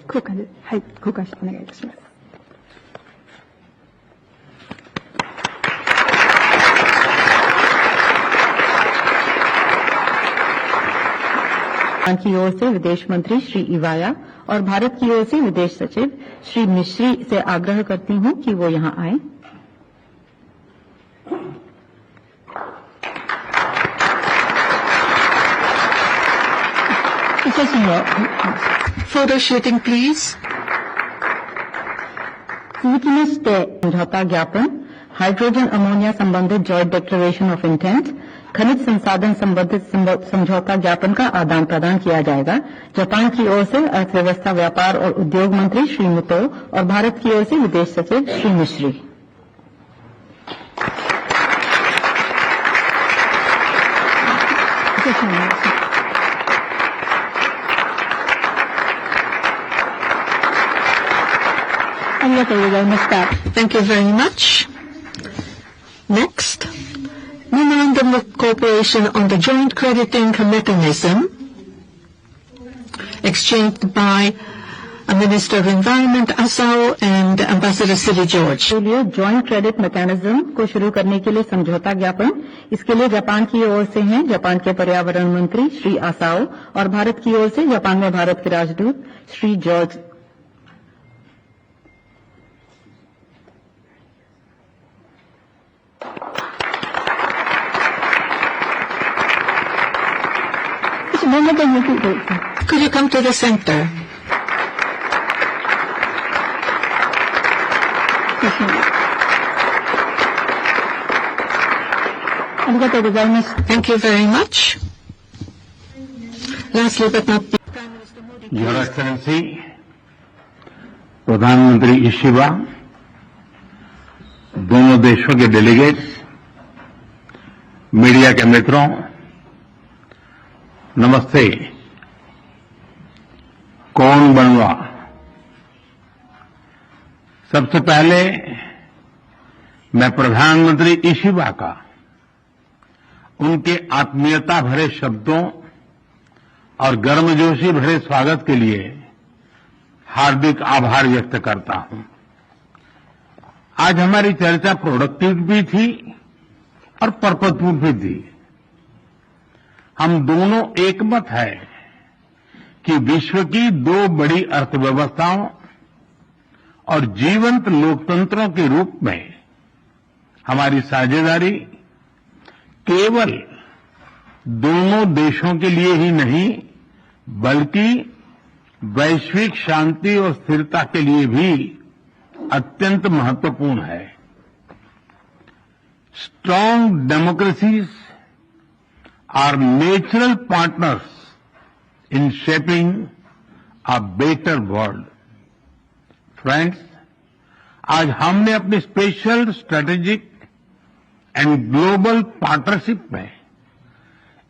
交換お願いいたします。जापान की ओर से विदेश मंत्री श्री इवाया और भारत की ओर से विदेश सचिव श्री मिश्री से आग्रह करती हूं कि वो यहां आएं। Photo shooting, please. समझौता ज्ञापन, हाइड्रोजन अमोनिया संबंधित जॉइंट डिक्लेरेशन ऑफ इंटेंट, खनिज संसाधन संबंधित समझौता ज्ञापन का आदान प्रदान किया जाएगा। जापान की ओर से अर्थव्यवस्था, व्यापार और उद्योग मंत्री श्री मुतो और भारत की ओर से विदेश सचिव श्री मिश्री। Thank you very much. Next, Memorandum of Cooperation on the Joint Crediting Mechanism, exchanged by Minister of Environment Asao and Ambassador Siri George. के लिए जॉइंट क्रेडिट मैकेनिज्म को शुरू करने के लिए समझौता ज्ञापन, इसके लिए जापान की ओर से हैं जापान के पर्यावरण मंत्री श्री आसाओ और भारत की ओर से जापान में भारत के राजदूत Shri George. Could you come to the center? Thank you very much. Lastly but not least, Your Excellency, प्रधानमंत्री इशिबा, दोनों देशों के डेलीगेट्स, मीडिया के मित्रों, नमस्ते। कौन बनवा? सबसे पहले मैं प्रधानमंत्री इशिबा का उनके आत्मीयता भरे शब्दों और गर्मजोशी भरे स्वागत के लिए हार्दिक आभार व्यक्त करता हूं। आज हमारी चर्चा प्रोडक्टिव भी थी और पर्पजफुल भी थी। हम दोनों एकमत है कि विश्व की दो बड़ी अर्थव्यवस्थाओं और जीवंत लोकतंत्रों के रूप में हमारी साझेदारी केवल दोनों देशों के लिए ही नहीं, बल्कि वैश्विक शांति और स्थिरता के लिए भी अत्यंत महत्वपूर्ण है। Strong democracies are natural partners in shaping a better world. Friends, आज हमने अपनी special strategic and global partnership में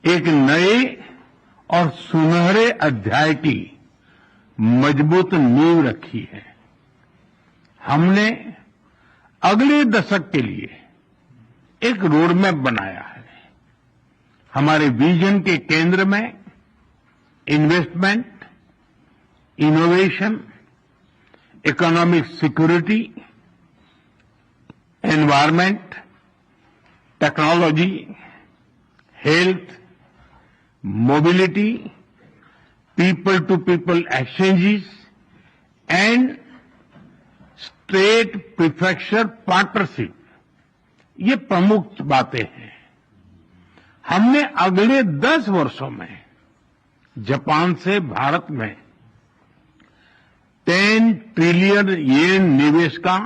एक नए और सुनहरे अध्याय की मजबूत नींव रखी है। हमने अगले दशक के लिए एक रोड मैप बनाया है। हमारे विजन के केंद्र में investment, innovation, economic security, environment, technology, health, mobility, people to people exchanges and state prefecture partnership, ये प्रमुख बातें हैं। हमने अगले 10 वर्षों में जापान से भारत में 10 ट्रिलियन येन निवेश का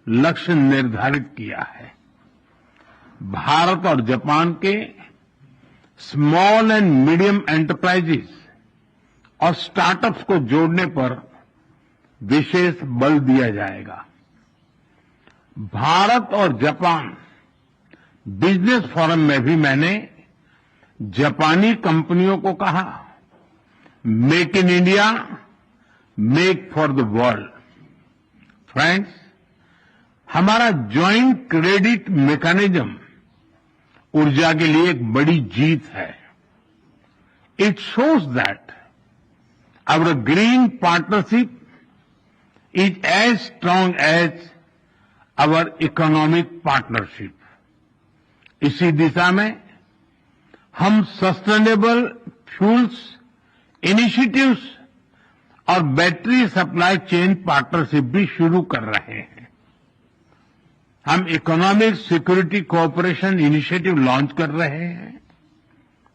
लक्ष्य निर्धारित किया है। भारत और जापान के स्मॉल एंड मीडियम एंटरप्राइजेस और स्टार्टअप्स को जोड़ने पर विशेष बल दिया जाएगा। भारत और जापान बिजनेस फोरम में भी मैंने जापानी कंपनियों को कहा, make in India, make for the world. Friends, हमारा ज्वाइंट क्रेडिट मैकेनिज्म ऊर्जा के लिए एक बड़ी जीत है। It shows that our green partnership is as strong as our economic partnership. इसी दिशा में हम सस्टेनेबल फ्यूल्स इनिशिएटिव्स और बैटरी सप्लाई चेन पार्टनरशिप भी शुरू कर रहे हैं. हम economic security cooperation initiative launch कर रहे हैं.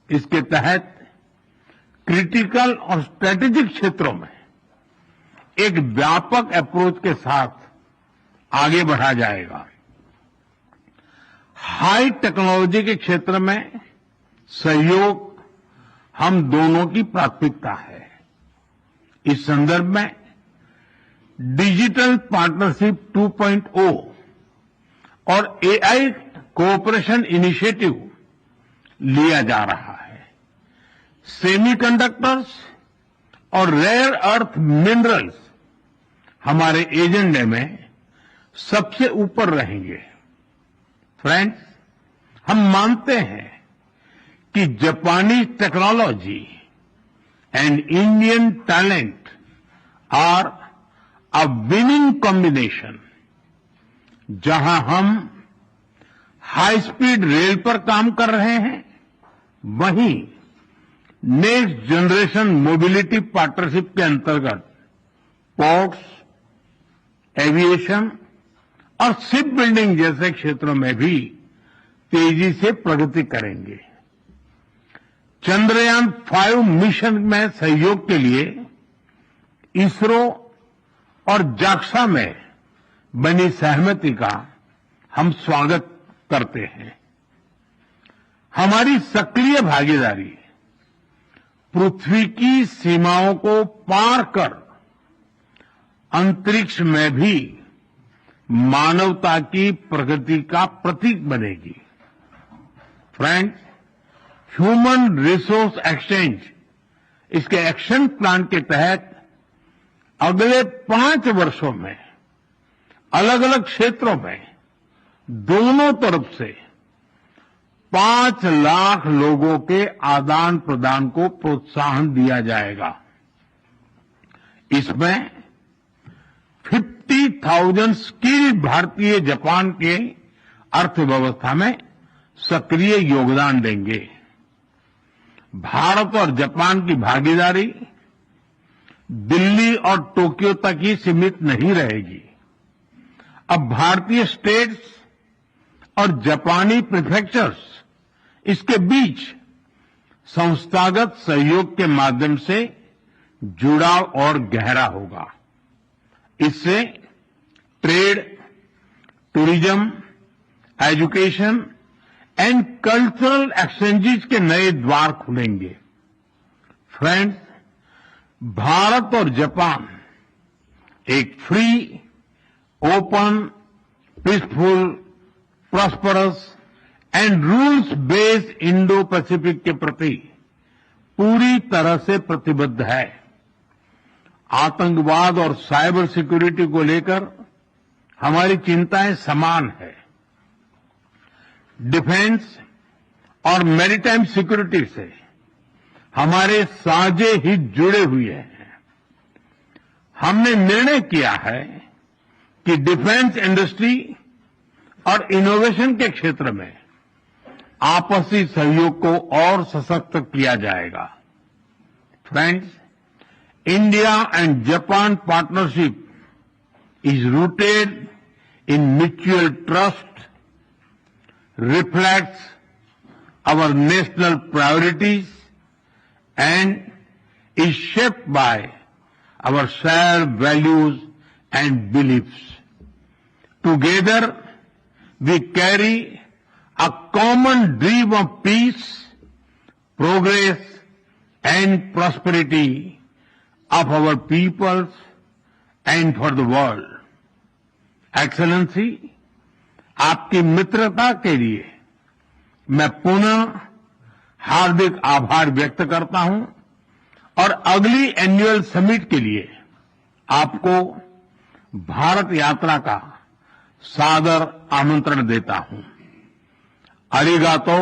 इसके तहत क्रिटिकल और स्ट्रेटेजिक क्षेत्रों में एक व्यापक अप्रोच के साथ आगे बढ़ा जाएगा. हाई टेक्नोलॉजी के क्षेत्र में सहयोग हम दोनों की प्राथमिकता है. इस संदर्भ में डिजिटल पार्टनरशिप 2.0 और एआई कोऑपरेशन इनिशिएटिव लिया जा रहा है. सेमीकंडक्टर्स और रेयर अर्थ मिनरल्स हमारे एजेंडे में सबसे ऊपर रहेंगे. फ्रेंड्स, हम मानते हैं कि जापानी technology and Indian talent are a winning combination. जहां हम हाई स्पीड रेल पर काम कर रहे हैं, वहीं नेक्स्ट जनरेशन मोबिलिटी पार्टनरशिप के अंतर्गत पोर्ट्स, एविएशन और शिप बिल्डिंग जैसे क्षेत्रों में भी तेजी से प्रगति करेंगे. चंद्रयान 5 मिशन में सहयोग के लिए इसरो और जाक्सा में बनी सहमति का हम स्वागत करते हैं. हमारी सक्रिय भागीदारी पृथ्वी की सीमाओं को पार कर अंतरिक्ष में भी मानवता की प्रगति का प्रतीक बनेगी. फ्रेंड्स, ह्यूमन रिसोर्स एक्सचेंज इसके एक्शन प्लान के तहत अगले 5 वर्षों में अलग अलग क्षेत्रों में दोनों तरफ से 5 लाख लोगों के आदान प्रदान को प्रोत्साहन दिया जाएगा. इसमें 50,000 स्किल्ड भारतीय जापान के अर्थव्यवस्था में सक्रिय योगदान देंगे. भारत और जापान की भागीदारी दिल्ली और टोक्यो तक ही सीमित नहीं रहेगी. अब भारतीय स्टेट्स और जापानी प्रीफेक्चर्स इसके बीच संस्थागत सहयोग के माध्यम से जुड़ाव और गहरा होगा. इससे trade, tourism, education and cultural exchanges के नए द्वार खुलेंगे. फ्रेंड्स, भारत और जापान एक free, open, peaceful, prosperous and rules based Indo Pacific के प्रति पूरी तरह से प्रतिबद्ध है. आतंकवाद और साइबर सिक्योरिटी को लेकर हमारी चिंताएं समान है. डिफेंस और मैरीटाइम सिक्योरिटी से हमारे साझे हित जुड़े हुए हैं. हमने निर्णय किया है कि डिफेंस इंडस्ट्री और इनोवेशन के क्षेत्र में आपसी सहयोग को और सशक्त किया जाएगा. Friends, India and Japan partnership is rooted in mutual trust, reflects our national priorities and is shaped by our shared values and beliefs. Together, we carry a common dream of peace, progress and prosperity of our peoples and for the world. Excellency, आपकी मित्रता के लिए मैं पुनः हार्दिक आभार व्यक्त करता हूं और अगली एनुअल समिट के लिए आपको भारत यात्रा का सादर आमंत्रण देता हूं. अरिगातो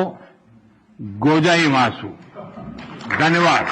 गोजाइमासु. धन्यवाद.